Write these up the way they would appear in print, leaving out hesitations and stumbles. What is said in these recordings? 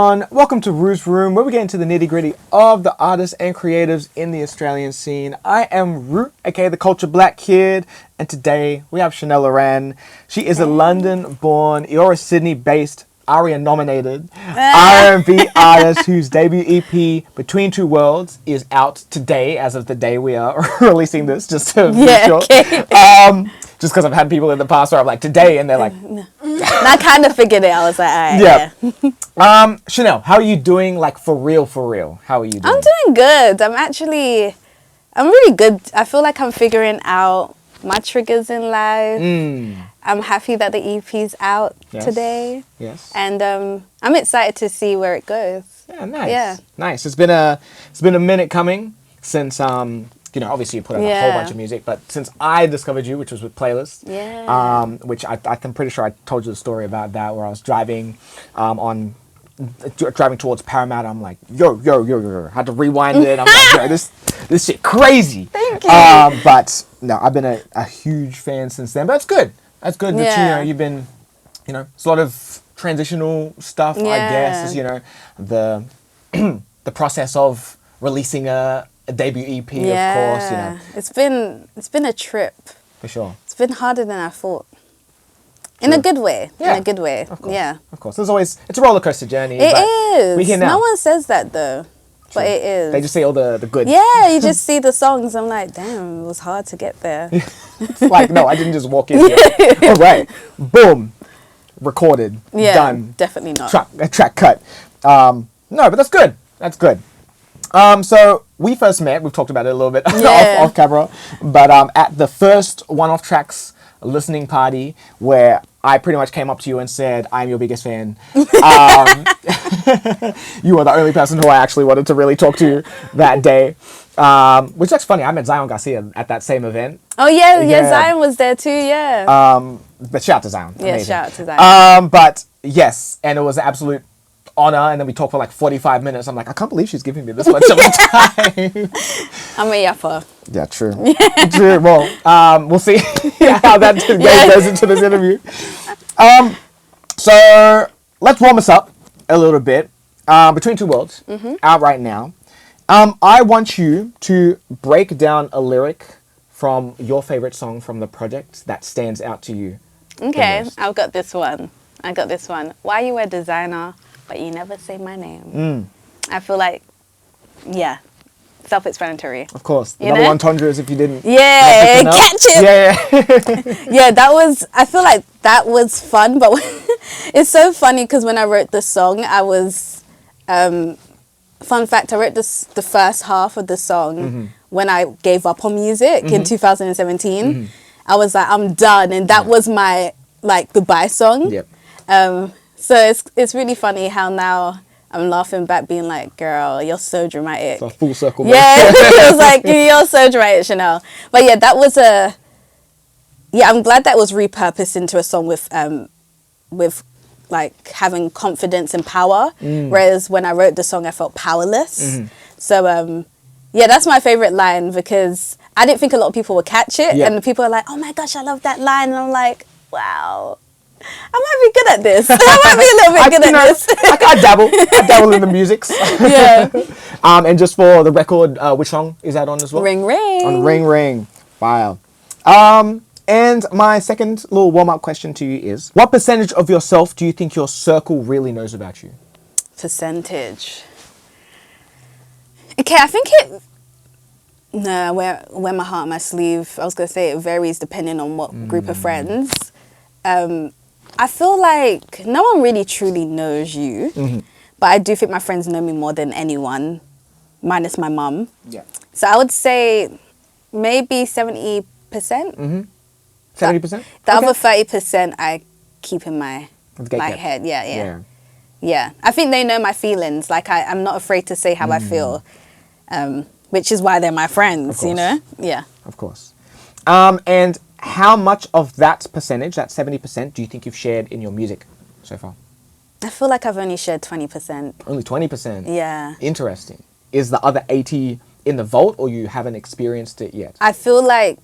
Welcome to Rue's Room, where we get into the nitty-gritty of the artists and creatives in the Australian scene. I am Rue, aka the Culture Black Kid, and today we have Chanel Loren. She is a London-born, Eora, Sydney-based, ARIA-nominated R&B artist whose debut EP, Between Two Worlds, is out today, as of the day we are releasing this, just to be sure. Okay. Just because I've had people in the past where I'm like, today, and they're like... I kind of figured it. I was like, all right, yeah. Chanel, how are you doing, like, for real, for real? How are you doing? I'm doing good. I'm really good. I feel like I'm figuring out my triggers in life. I'm happy that the EP's out today. Yes. And I'm excited to see where it goes. Yeah, nice. Yeah. Nice. It's been a minute coming since obviously you put out a whole bunch of music, but since I discovered you, which was with Playlists, which I'm pretty sure I told you the story about that, where I was driving driving towards Paramount. I'm like, yo, had to rewind it. I'm like, yo, this shit crazy. Thank you. But no, I've been a huge fan since then. But it's good. That's good that you've been, sort of transitional stuff. I guess is the the process of releasing a debut EP, of course. It's been a trip. For sure. It's been harder than I thought. In a good way. Yeah. In a good way. Of course. Yeah. Of course. It's a roller coaster journey. It is. We're here now. No one says that though. True. But it is. They just say all the good. Yeah, you just see the songs. I'm like, damn, it was hard to get there. It's like, no, I didn't just walk in here. All right. Boom. Recorded. Yeah. Done. Definitely not. Track cut. No, but that's good. That's good. So we first met, we've talked about it a little bit off camera, but at the first One-Off Tracks listening party where I pretty much came up to you and said, I'm your biggest fan. You were the only person who I actually wanted to really talk to that day. Which is funny, I met Zion Garcia at that same event. Oh yeah, Zion was there too, yeah. But shout out to Zion. Yeah, Amazing. shout out to Zion. But yes, and it was an absolute honor, and then we talked for like 45 minutes. I'm like, I can't believe she's giving me this much of my time. I'm a yapper. Yeah, true. True. Well, we'll see how that goes into this interview. So let's warm us up a little bit. Between Two Worlds, out right now. I want you to break down a lyric from your favorite song from the project that stands out to you. Okay, I've got this one. Why you wear designer, but you never say my name. I feel like, self-explanatory. Of course. The number one tundra is if you didn't. Yeah, catch it. Yeah. I feel like that was fun, but it's so funny because when I wrote the song, I was, fun fact, I wrote the first half of the song when I gave up on music in 2017. I was like, I'm done. And that was my, goodbye song. Yep. So it's really funny how now I'm laughing back being like, girl, you're so dramatic. It's a full circle. Yeah, it was like, you're so dramatic, Chanel. But yeah, that was I'm glad that was repurposed into a song with like having confidence and power. Whereas when I wrote the song, I felt powerless. So that's my favorite line because I didn't think a lot of people would catch it. And the people are like, oh my gosh, I love that line. And I'm like, wow. I might be good at this. I might be a little bit good at this. I dabble in the musics. Yeah. And just for the record, which song is that on as well? Ring Ring. On Ring Ring. Wow. And my second little warm-up question to you is, what percentage of yourself do you think your circle really knows about you? Percentage. Okay, I think I wear my heart on my sleeve. I was going to say it varies depending on what group of friends. I feel like no one really truly knows you, but I do think my friends know me more than anyone, minus my mum. Yeah. So I would say maybe 70%. 70%? The other 30% I keep in my head. Yeah. I think they know my feelings. Like I'm not afraid to say how I feel, which is why they're my friends, Yeah. Of course. And how much of that percentage, that 70%, do you think you've shared in your music so far? I feel like I've only shared 20%. Only 20%? Yeah. Interesting. Is the other 80 in the vault, or you haven't experienced it yet? I feel like,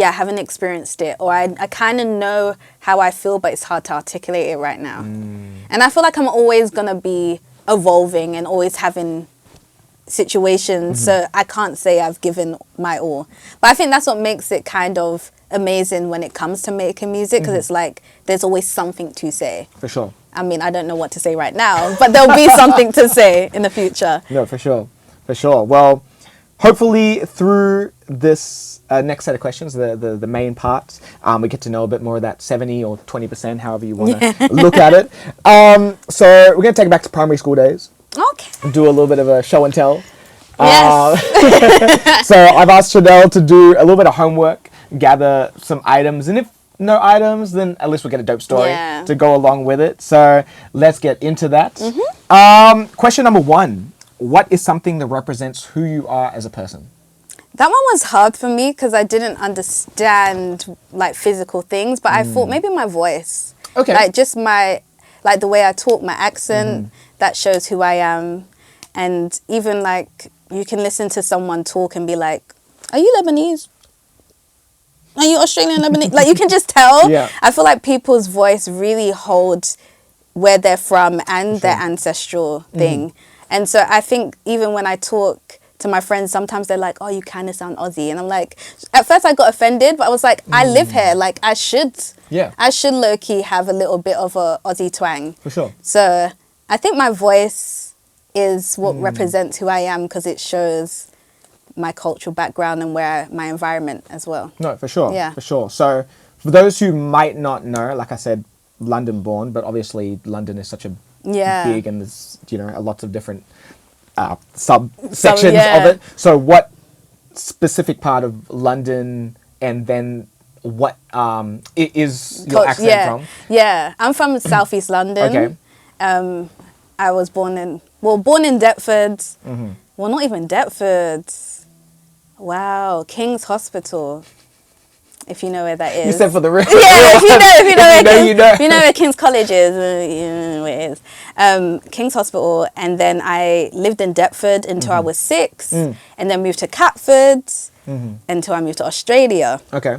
I haven't experienced it, or I kind of know how I feel, but it's hard to articulate it right now. And I feel like I'm always going to be evolving and always having situations, so I can't say I've given my all. But I think that's what makes it kind of amazing when it comes to making music, because it's like there's always something to say. For sure. I mean, I don't know what to say right now, but there'll be something to say in the future. No, for sure. For sure. Well, hopefully through this next set of questions, the main parts, we get to know a bit more of that 70 or 20%, however you want to look at it. So we're going to take it back to primary school days. Okay. Do a little bit of a show and tell. Yes. So I've asked Chanel to do a little bit of homework, gather some items, and if no items, then at least we'll get a dope story to go along with it. So let's get into that. Question number 1. What is something that represents who you are as a person? That one was hard for me because I didn't understand like physical things, but I thought maybe my voice. Okay. Like just like the way I talk, my accent, that shows who I am. And even like you can listen to someone talk and be like, are you Lebanese? Are you Australian Lebanese? Like you can just tell. Yeah. I feel like people's voice really holds where they're from and their ancestral thing. And so I think even when I talk to my friends, sometimes they're like, oh, you kind of sound Aussie. And I'm like, at first I got offended, but I was like, I live here. Like I should low-key have a little bit of a Aussie twang. For sure. So I think my voice is what represents who I am, because it shows my cultural background and where my environment as well. No, for sure. Yeah. For sure. So for those who might not know, like I said, London born, but obviously London is such a big, and there's, you know, lots of different subsections of it. So what specific part of London, and then what is your accent from? Yeah, I'm from Southeast London. Okay. I was born in Deptford. Well, not even Deptford. Wow, King's Hospital. If you know where that is. You said for the real. Yeah, if you know where King's College is, you know where it is. King's Hospital, and then I lived in Deptford until I was 6, and then moved to Catford until I moved to Australia. Okay.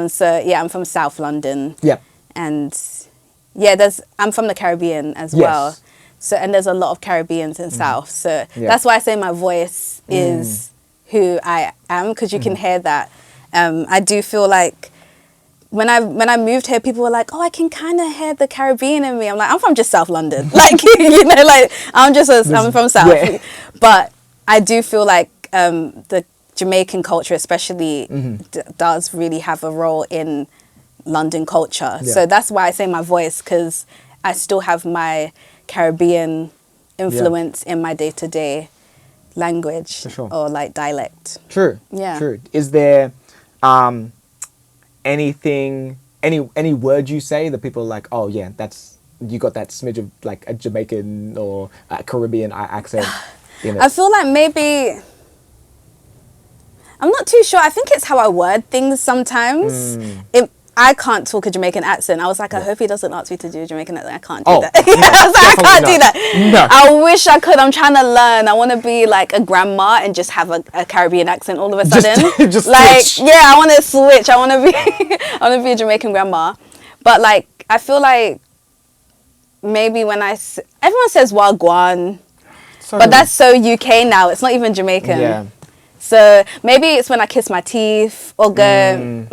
So yeah, I'm from South London. Yeah. And yeah, I'm from the Caribbean as well. So, and there's a lot of Caribbeans in South. So that's why I say my voice is who I am, because you can hear that. I do feel like when I moved here, people were like, oh, I can kind of hear the Caribbean in me. I'm like, I'm from just South London. Like, you know, like I'm from South. Yeah. But I do feel like the Jamaican culture especially does really have a role in London culture. Yeah. So that's why I say my voice, because I still have my Caribbean influence in my day-to-day language or like dialect. True. Yeah. True. Is there anything, any word you say that people are like, oh yeah, that's, you got that smidge of like a Jamaican or a Caribbean accent in it? I feel like maybe, I'm not too sure. I think it's how I word things sometimes. I can't talk a Jamaican accent. I was like, I hope he doesn't ask me to do a Jamaican accent. I can't do that. I was like, I can't do that. No. I wish I could. I'm trying to learn. I want to be like a grandma and just have a Caribbean accent all of a sudden. Just like, switch. yeah, I want to switch. I want to be a Jamaican grandma. But like, I feel like maybe when everyone says wagwan, but that's so UK now. It's not even Jamaican. Yeah. So maybe it's when I kiss my teeth or go,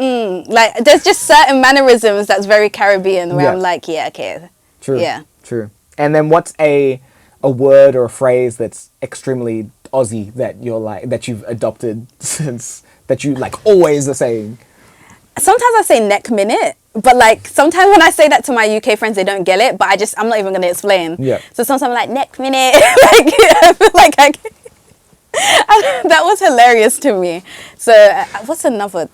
like there's just certain mannerisms that's very Caribbean where I'm like, yeah, okay. True. Yeah. True. And then what's a word or a phrase that's extremely Aussie that you're like, that you've adopted since, that you like always are saying? Sometimes I say neck minute, but like sometimes when I say that to my UK friends, they don't get it, but I'm not even going to explain. Yeah. So sometimes I'm like neck minute, like I feel like that was hilarious to me. So what's another?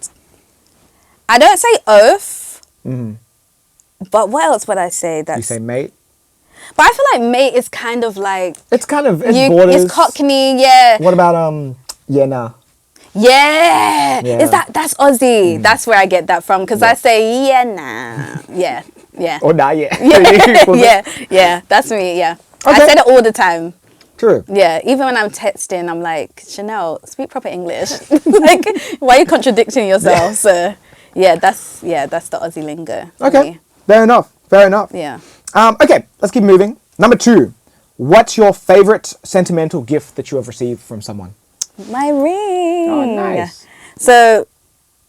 I don't say oath, but what else would I say? You say mate? But I feel like mate is kind of like... It's borders. It's Cockney, yeah. What about, yeah, nah? Yeah. Is that's Aussie. That's where I get that from, because I say, yeah, nah. Yeah, yeah. Or nah, yeah. Yeah, that's me, yeah. Okay. I say it all the time. True. Yeah, even when I'm texting, I'm like, Chanel, speak proper English. Like, why are you contradicting yourself? So, Yeah, that's the Aussie lingo. for Okay, me. fair enough. Fair enough. Yeah. Okay, let's keep moving. Number 2. What's your favorite sentimental gift that you have received from someone? My ring. Oh, nice. So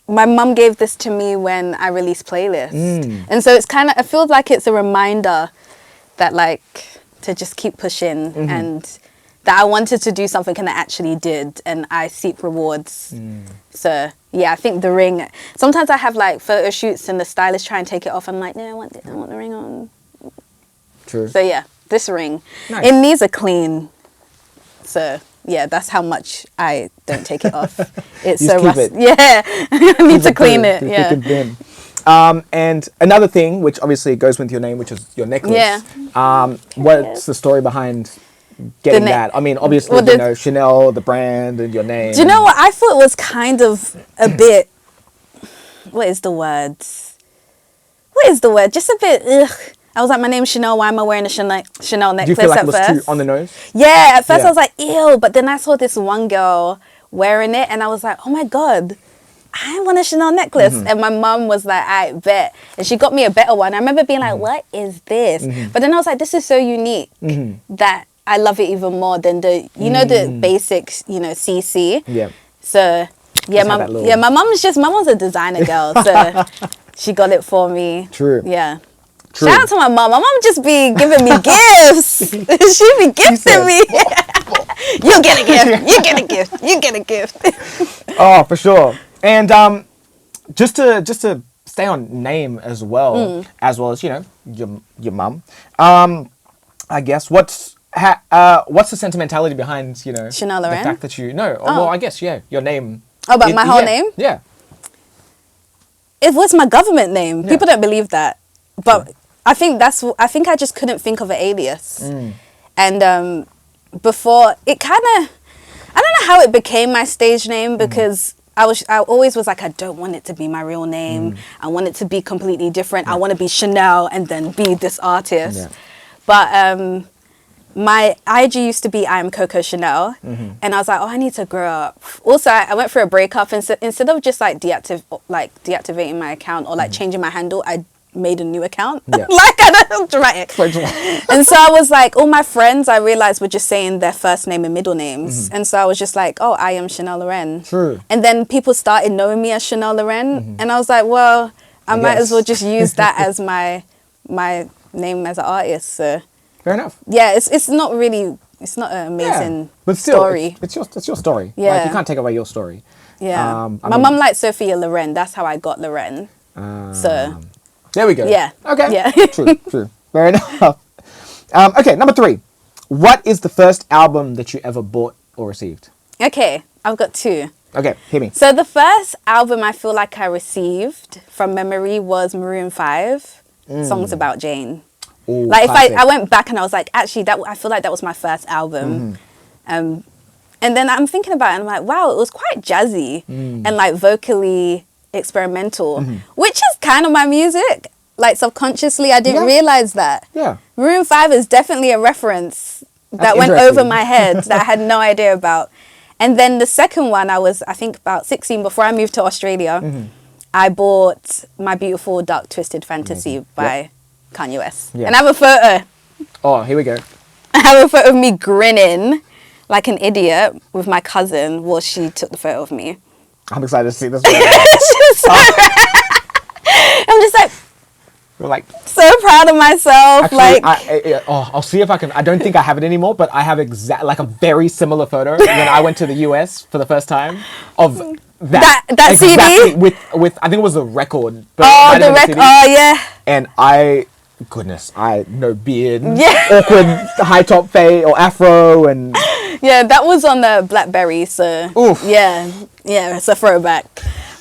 my mum gave this to me when I released Playlist. And so it's kind of, I feel like it's a reminder that like to just keep pushing and that I wanted to do something and I actually did and I seek rewards. So yeah, I think the ring, sometimes I have like photo shoots and the stylist try and take it off. I'm like, no, I want the ring on. True. So yeah, this ring. Nice. It needs a clean. So yeah, that's how much I don't take it off. It's You so just keep rust. Yeah, I need to clean it. Keep Yeah. it thin. And another thing, which obviously goes with your name, which is your necklace. Yeah. What's the story behind getting that? I mean, obviously, Well, you know, Chanel, the brand, and your name. Do you know what? I thought it was kind of a bit. What is the word? Just a bit. Ugh. I was like, my name's Chanel. Why am I wearing a Chanel necklace Do you feel like at it was first? too on the nose? Yeah, at first Yeah. I was like, ew. But then I saw this one girl wearing it, and I was like, oh my god, I want a Chanel necklace. And my mum was like, I bet, and she got me a better one. I remember being like, what is this? But then I was like, this is so unique that I love it even more than the the basics, CC. Yeah. So yeah, Just have that little- my mum's a designer girl, so she got it for me. True. Yeah. True. Shout out to my mum. My mum just be giving me gifts. She be gifting me. You get a gift. You get a gift. You get a gift. Oh, for sure. And just to stay on name as well as your mum. I guess what's the sentimentality behind Chanel the Loren? fact that well, I guess your name. Oh, but my whole name? Yeah. It was my government name. People don't believe that, but I think I just couldn't think of an alias. And before it kind of, I don't know how it became my stage name because I always was like, I don't want it to be my real name. I want it to be completely different. I want to be Chanel and then be this artist. Yeah. But my IG used to be I am Coco Chanel, and I was like, oh, I need to grow up. Also, I went through a breakup, and instead of just like deactivating my account or like changing my handle, I made a new account. Yeah. Like I don't dramatic. And so I was like, all my friends I realized were just saying their first name and middle names, and so I was just like, oh, I am Chanel Loren. True. And then people started knowing me as Chanel Loren, and I was like, well, I might as well just use that as my name as an artist. So Fair enough. yeah, it's not an amazing But still, story. it's your story. Yeah. Like, you can't take away your story. Yeah, I my mean- mum liked Sophia Loren. That's how I got Loren. So There we go. Yeah. Okay. Yeah. True. Fair enough. Okay, number 3. What is the first album that you ever bought or received? okay, I've got 2. Okay, hit me. So the first album I feel like I received from memory was Maroon 5, Songs About Jane. Ooh, Like classic. if I went back and I was like, actually, I feel like that was my first album. And then I'm thinking about it and I'm like, wow, it was quite jazzy and like vocally experimental, which is kind of my music. Like subconsciously, I didn't realize that. Yeah. Maroon 5 is definitely a reference that That's went interesting. over my head that I had no idea about. And then the second one, I think about 16 before I moved to Australia. I bought My Beautiful Dark Twisted Fantasy by Kanye West. Yeah. And I have a photo. Oh, here we go. I have a photo of me grinning like an idiot with my cousin while she took the photo of me. I'm excited to see this. I'm just like We're like, so proud of myself. actually, like I'll see if I can. I don't think I have it anymore, but I have a very similar photo when I went to the US for the first time of that CD? with I think it was a record. But it oh, might the have been a record. CD. Oh yeah. And I no beard, Yeah. awkward high top fade or afro, and Yeah, that was on the BlackBerry, so Oof. yeah, it's a throwback.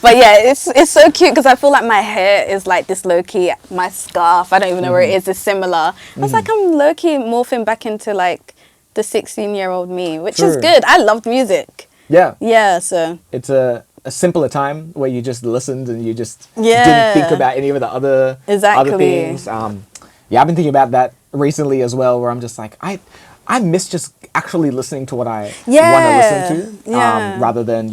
But yeah, it's so cute because I feel like my hair is like this low key. My scarf, I don't even know where it is similar. I was like, I'm low key morphing back into like the 16-year-old me, which is True. good. I loved music. yeah, Yeah, so it's a simpler time where you just listened and you just Yeah. didn't think about any of the other Exactly. things. I've been thinking about that recently as well, where I'm just like, I miss just actually listening to what I want to listen to, Yeah. rather than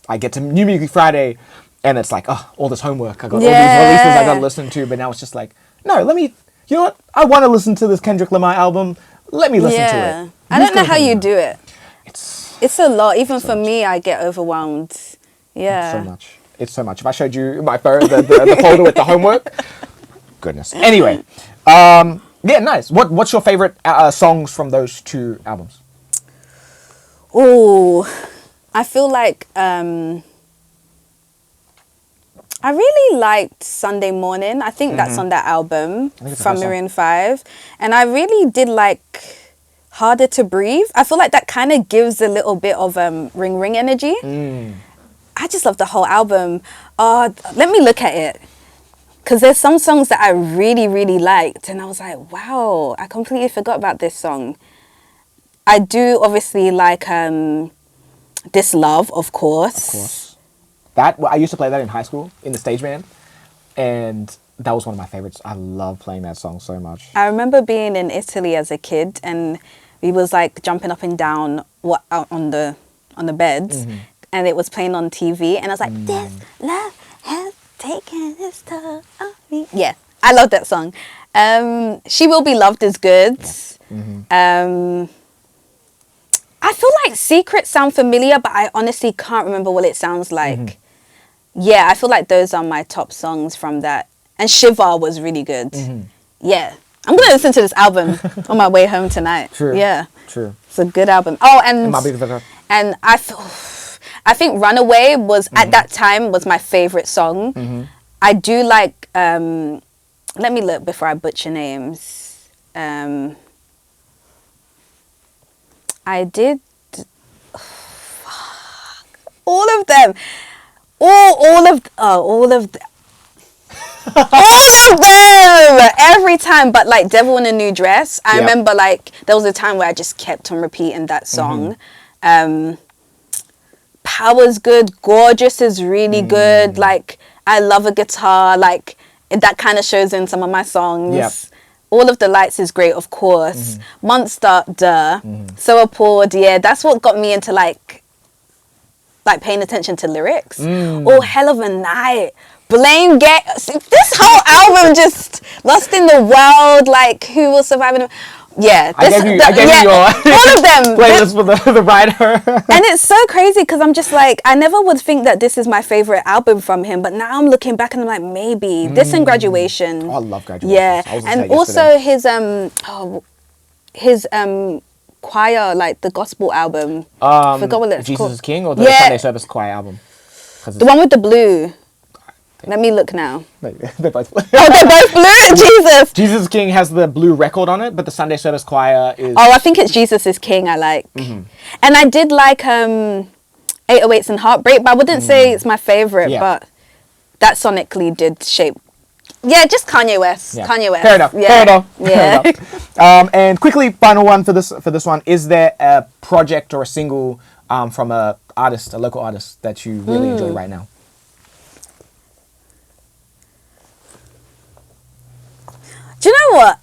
I get to New Music Friday, and it's like, oh, all this homework. I got all Yeah. these releases I got to listen to, but now it's just like, no, let me. You know what? I want to listen to this Kendrick Lamar album. Let me listen to it. I don't know how you do it. It's It's a lot. Even so for much. me, I get overwhelmed. Yeah. so much. It's so much. If I showed you my phone, the folder with the homework, goodness. Anyway, yeah, nice. What's your favorite songs from those two albums? Oh, I feel like I really liked Sunday Morning. I think that's on that album think it's the from first song. Maroon 5. And I really did like Harder to Breathe. I feel like that kind of gives a little bit of ring ring energy. I just love the whole album. Let me look at it. Because there's some songs that I really, really liked. And I was like, wow, I completely forgot about this song. I do obviously like This Love, of course. Of course. I used to play that in high school in the stage band, and that was one of my favorites. I love playing that song so much. I remember being in Italy as a kid, and we was like jumping up and down on the beds, and it was playing on TV, and I was like, "This love has taken its toll on me." Yeah, I love that song. She Will Be Loved is good. I feel like Secrets sound familiar, but I honestly can't remember what it sounds like. Yeah, I feel like those are my top songs from that. And Shiva was really good. Yeah. I'm going to listen to this album on my way home tonight. True. Yeah. True. It's a good album. Oh, It and I think Runaway was, at that time, was my favorite song. I do like, let me look before I butcher names. I did all of them. All of them every time, but like Devil in a New Dress, I remember like there was a time where I just kept on repeating that song. Power's good. Gorgeous is really good. Like, I love a guitar. Like, that kind of shows in some of my songs. All of the Lights is great, of course. Monster, duh. So Appalled, yeah. That's what got me into like paying attention to lyrics. Oh, Hell of a Night. Blame Game. This whole album just Lost in the World, like Who Will Survive in Yeah. I gave you your all of them. playlist for the writer. And it's so crazy because I'm just like, I never would think that this is my favorite album from him, but now I'm looking back and I'm like, maybe. This and Graduation. Oh, I love Graduation. Yeah. I was And gonna say also his choir, like the gospel album. Forgot what it's Jesus called. is King or the Sunday Service Choir album? The one with the blue. Let me look now. They're both blue. Oh, they're both blue? Jesus. Jesus is King has the blue record on it, but the Sunday Service Choir is... Oh, I think it's Jesus is King I like. And I did like 808s and Heartbreak, but I wouldn't say it's my favorite, but that sonically did shape. Yeah, just Kanye West. Yeah. Kanye West. Fair enough. Yeah. Fair enough. Yeah. Fair enough. And quickly, final one for this one. Is there a project or a single from a local artist that you really enjoy right now? Do you know what?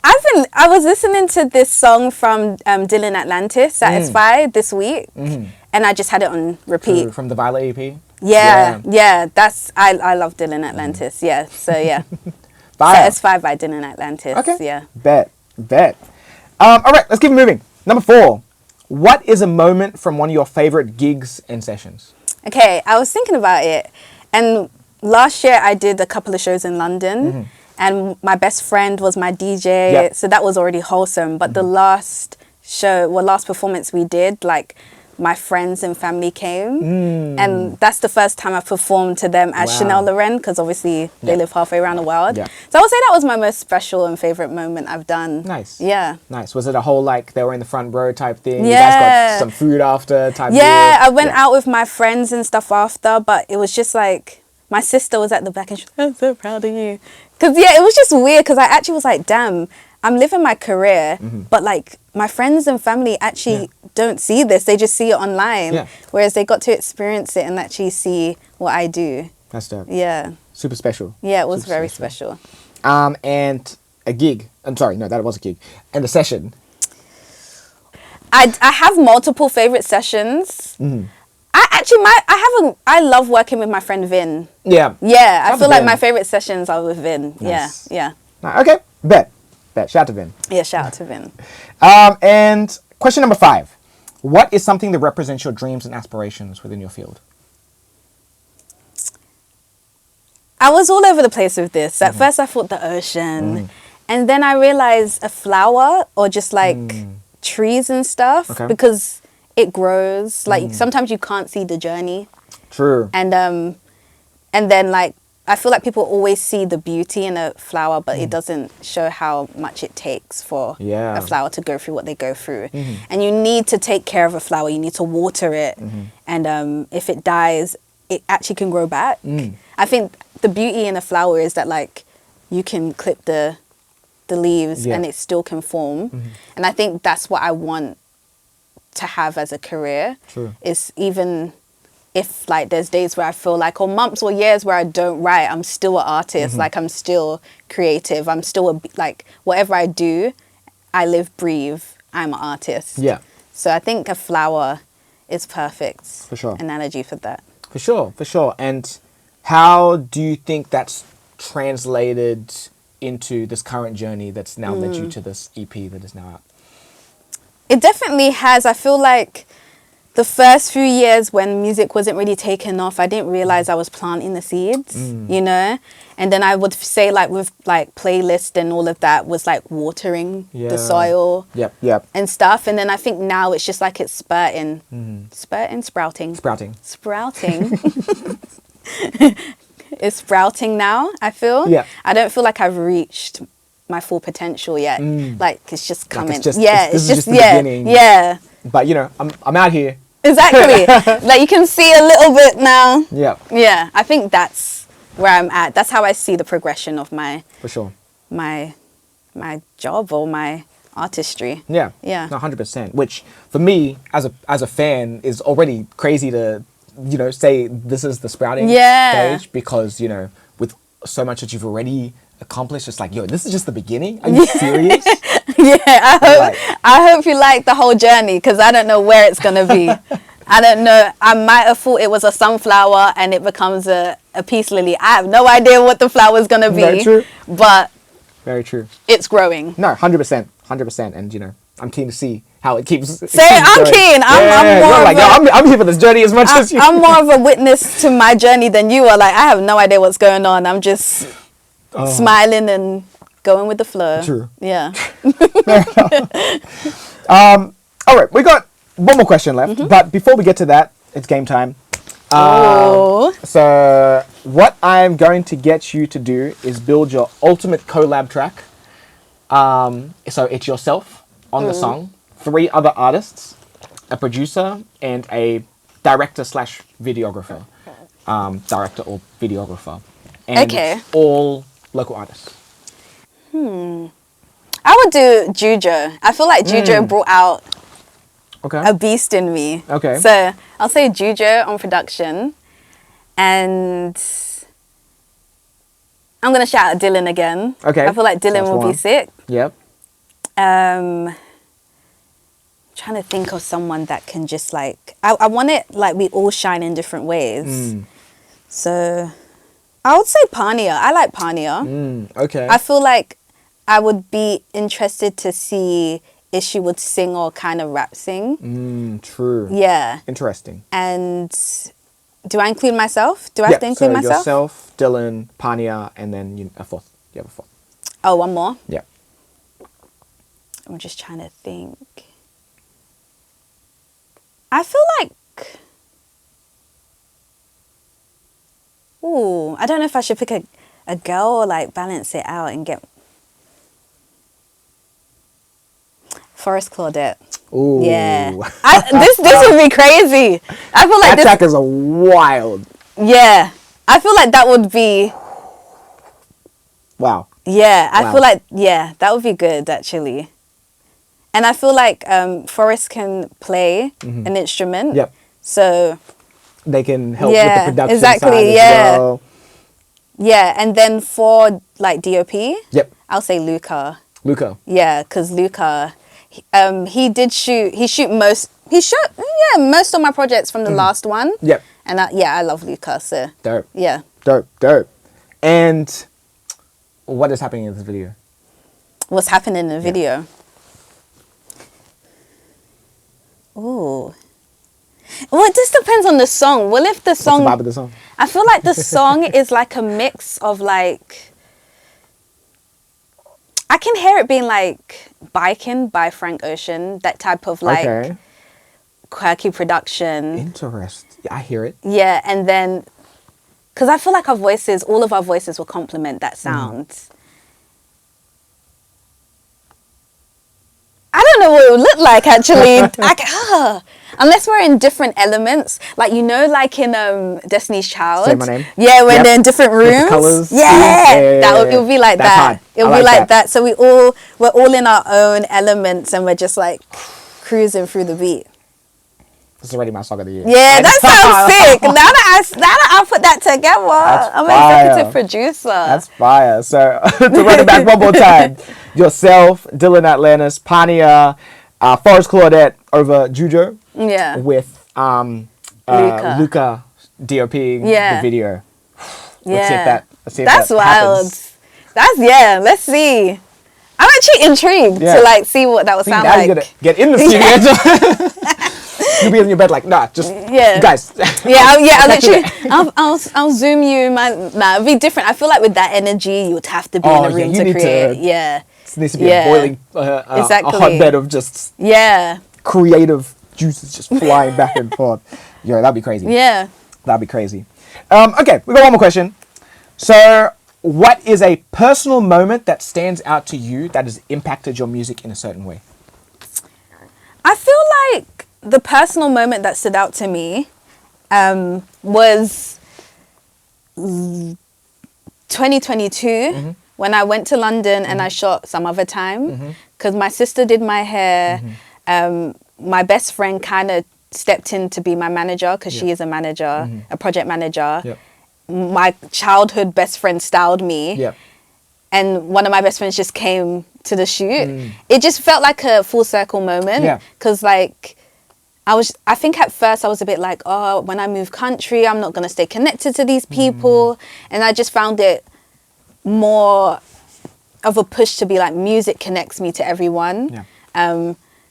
I was listening to this song from Dylan Atlantis, Satisfy, this week, and I just had it on repeat. From the Violet EP? Yeah. That's I love Dylan Atlantis. Yeah, so yeah. Satisfy by Dylan Atlantis. Okay. Yeah. Bet. All right, let's keep moving. Number 4. What is a moment from one of your favorite gigs and sessions? Okay, I was thinking about it, and last year I did a couple of shows in London. And my best friend was my DJ, so that was already wholesome. But the last performance we did, like, my friends and family came. And that's the first time I performed to them as Chanel Loren, because obviously they live halfway around the world. Yeah. So I would say that was my most special and favourite moment I've done. Nice. Yeah. Nice. Was it a whole, like, they were in the front row type thing? Yeah. You guys got some food after type Yeah, deal? I went out with my friends and stuff after, but it was just like, my sister was at the back and she was like, I'm so proud of you. Because, yeah, it was just weird because I actually was like, damn, I'm living my career, but, like, my friends and family actually don't see this. They just see it online. Yeah. Whereas they got to experience it and actually see what I do. That's dope. Yeah. Super special. Yeah, it was Super very special. And a gig. I'm sorry, no, that was a gig. And a session. I I have multiple favorite sessions. I Actually, I love working with my friend Vin. Yeah. Yeah, I Shout feel to like Vin. my favorite sessions are with Vin. Nice. Yeah. Okay, bet. Shout out to Vin. Yeah, shout out to Vin. And question number 5. What is something that represents your dreams and aspirations within your field? I was all over the place with this. At first I thought the ocean. And then I realized a flower or just like trees and stuff. Okay. Because it grows. Like sometimes you can't see the journey. True. And then like I feel like people always see the beauty in a flower, but it doesn't show how much it takes for Yeah. a flower to go through what they go through. And you need to take care of a flower. You need to water it. And if it dies, it actually can grow back. I think the beauty in a flower is that like you can clip the leaves Yeah. and it still can form. And I think that's what I want to have as a career. True. Is even if like there's days where I feel like, or months or years where I don't write, I'm still an artist. Like I'm still creative. I'm still like whatever I do, I live, breathe. I'm an artist. Yeah. So I think a flower is perfect. For sure. Analogy for that. For sure. And how do you think that's translated into this current journey that's now led you to this EP that is now out? It definitely has. I feel like the first few years when music wasn't really taken off, I didn't realize I was planting the seeds, you know? And then I would say like with like playlist and all of that was like watering Yeah. the soil Yep. and stuff. And then I think now it's just like it's sprouting. Sprouting. It's sprouting now, I feel. Yeah. I don't feel like I've reached my full potential yet. Like it's just coming. it's just- yeah, this it's is just just the yeah. beginning. Yeah. But you know, I'm out here. Exactly. Like you can see a little bit now. Yeah. Yeah. I think that's where I'm at. That's how I see the progression of my For sure. my job or my artistry. Yeah. Yeah. No, 100%. Which for me, as a fan, is already crazy to, you know, say this is the sprouting Yeah. stage, because, you know, with so much that you've already accomplished, it's like, yo, this is just the beginning. Are you serious? Yeah, Like- I hope you like the whole journey because I don't know where it's gonna be. I don't know. I might have thought it was a sunflower and it becomes a peace lily. I have no idea what the flower's gonna be. Very true. But Very true. it's growing. No, 100%. And, you know, I'm keen to see how it keeps. Say I'm keen. I'm more you're like, of a- yo, I'm here for this journey as much as you. I'm more of a witness to my journey than you are. Like I have no idea what's going on. I'm just smiling and going with the flow. True. Yeah. All right, we got one more question left, but before we get to that, it's game time. Oh. So what I'm going to get you to do is build your ultimate collab track. So it's yourself on the song, 3 other artists, a producer, and a director slash videographer. Director or videographer. And Okay. it's all local artists. I would do Jujo. I feel like Jujo brought out Okay. a beast in me. Okay. So I'll say Jujo on production. And I'm going to shout out Dylan again. Okay. I feel like Dylan That's will be one. sick. Yep. Trying to think of someone that can just like... I want it like we all shine in different ways. So I would say Pania. I like Pania. Okay. I feel like I would be interested to see if she would sing or kind of rap sing. True. Yeah. Interesting. And do I include myself? Do I have to include so myself? yourself, Dylan, Pania, and then a fourth. You have a fourth. Oh, one more? Yeah. I'm just trying to think. I feel like... Ooh, I don't know if I should pick a girl or like balance it out and get... Forest Claudette. Ooh. Yeah. This would be crazy. I feel like That track is a wild. Yeah. I feel like that would be... Wow. Yeah. I Wow. feel like, yeah, that would be good actually. And I feel like Forest can play an instrument. Yep. So... They can help Yeah, with the production exactly, side as yeah. well. Yeah, and then for like DOP, Yep. I'll say Luca. Luca. Yeah, because Luca, He shot most of my projects from the last one. Yep. And I love Luca. So Dope. yeah. Dope. And what is happening in this video? What's happening in the video? Ooh. Well, it just depends on the song. Well, if the song... What's the vibe of the song? I feel like the song is like a mix of like... I can hear it being like Biking by Frank Ocean. That type of like quirky production. Interesting. Yeah, I hear it. Yeah, and then... Because I feel like all of our voices will complement that sound. I don't know what it would look like, actually. Unless we're in different elements. Like, like in Destiny's Child. Say My Name? Yeah, when they're in different rooms. Colours. Yeah. It would be like That's that. hard. It would be like that. So we're all in our own elements and we're just like cruising through the beat. This is already my song of the year. Yeah, that sounds sick. Now that I put that together, I'm an executive producer. That's fire. So to run it back one more time, yourself, Dylan Atlantis, Pania, Forrest Claudette over Jujo. Yeah. With Luca DOP the video. Let's see if that. That's wild. Happens. Let's see. I'm actually intrigued to like see what that would sound now like. You gotta get in the studio. You'll be in your bed like, nah, just you guys. I'll zoom you. It'd be different. I feel like with that energy, you would have to be in a room to create. It needs to be a boiling, exactly. a hotbed of just creative juices just flying back and forth. Yeah, that'd be crazy. Yeah, that'd be crazy. Okay, we got one more question. So, what is a personal moment that stands out to you that has impacted your music in a certain way? I feel like the personal moment that stood out to me was 2022 when I went to London and I shot Some Other Time because my sister did my hair. My best friend kind of stepped in to be my manager because she is a manager, a project manager. Yep. My childhood best friend styled me. Yep. And one of my best friends just came to the shoot. It just felt like a full circle moment because like I think at first I was a bit like, oh, when I move country, I'm not going to stay connected to these people. And I just found it more of a push to be like, music connects me to everyone.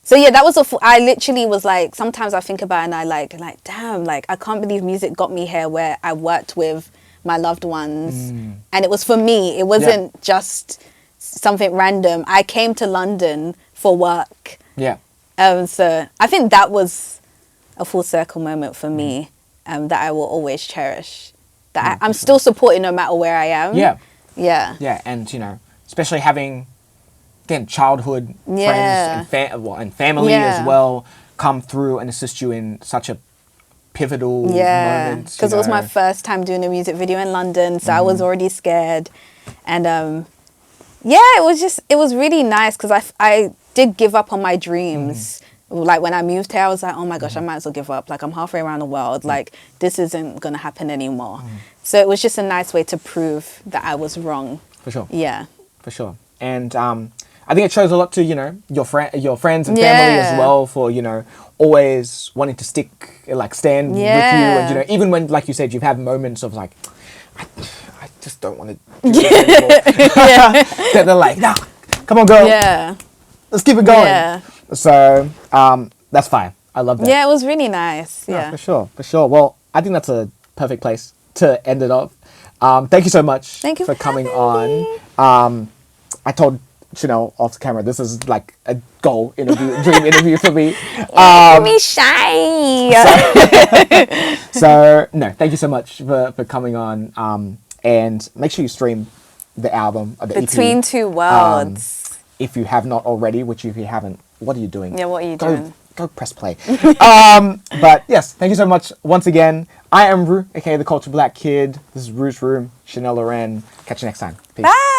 So yeah, that was I literally was like, sometimes I think about it and I like, damn, like I can't believe music got me here where I worked with my loved ones. And it was for me. It wasn't just something random. I came to London for work. So I think that was a full circle moment for me that I will always cherish. That I'm still supporting no matter where I am. Yeah, and especially having again childhood friends and family as well come through and assist you in such a pivotal moment. Because it was my first time doing a music video in London, so I was already scared, and it was really nice because I did give up on my dreams. Like when I moved here, I was like, oh my gosh, I might as well give up. Like I'm halfway around the world. Like this isn't going to happen anymore. So it was just a nice way to prove that I was wrong. For sure. Yeah. For sure. And I think it shows a lot to, your friends and family as well for, always wanting to stand with you. And, even when, like you said, you've had moments of like, I just don't want to do this anymore. They're like, nah, come on, girl. Yeah. Let's keep it going. Yeah. So, that's fine. I love that. Yeah, it was really nice. Yeah. For sure. Well, I think that's a perfect place to end it off. Thank you so much for coming on. I told Chanel off the camera, this is like a goal interview, dream interview for me. Me shy. So, no, thank you so much for coming on. And make sure you stream the album, the Between EP, Two Worlds. if you have not already, which if you haven't, what are you doing? Yeah, what are you doing? Go press play. But yes, thank you so much once again. I am Ru, aka the Culture Black Kid. This is Ru's Room, Chanel Loren. Catch you next time. Peace. Bye.